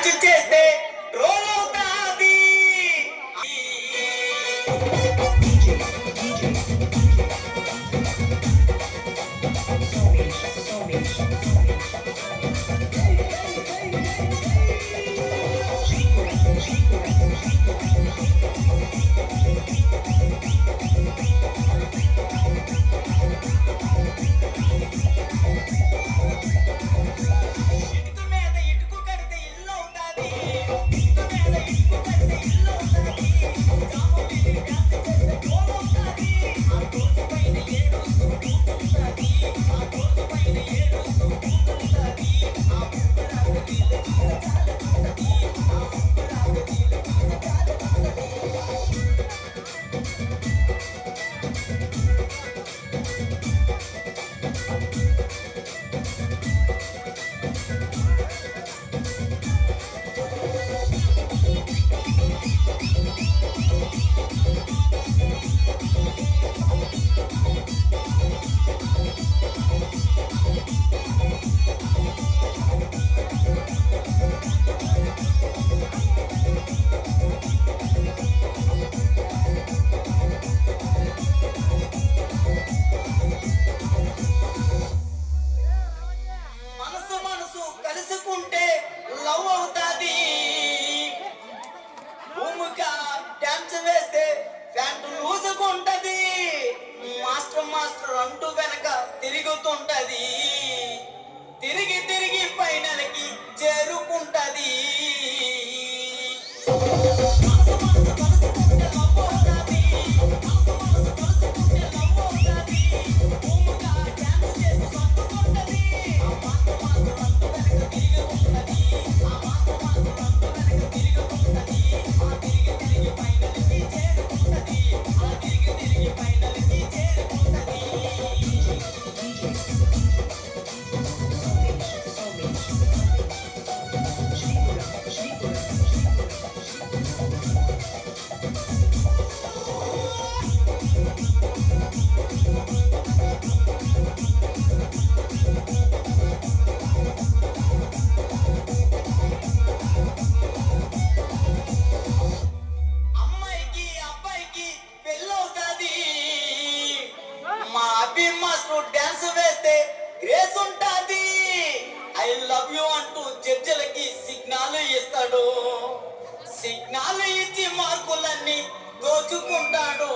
Dance చేస్తే role అవుతాది. కలుసుకుంటే love అవుతాది. భూమిగా డాన్స్ వేస్తే ప్యాంటు లూసుకుంటది. మాస్టర్ మాస్టర్ అంటూ వెనక తిరుగుతుంటది. తిరిగి తిరిగి ఫైనల్ కి చేరుకుంటది. డాన్స్ వేస్తే గ్రేస్ ఉంటాది. ఐ లవ్ యూ అంటూ జడ్జిలకి సిగ్నల్ ఇస్తాడు. సిగ్నల్ ఇచ్చి మార్కులన్నీ దోచుకుంటాడు.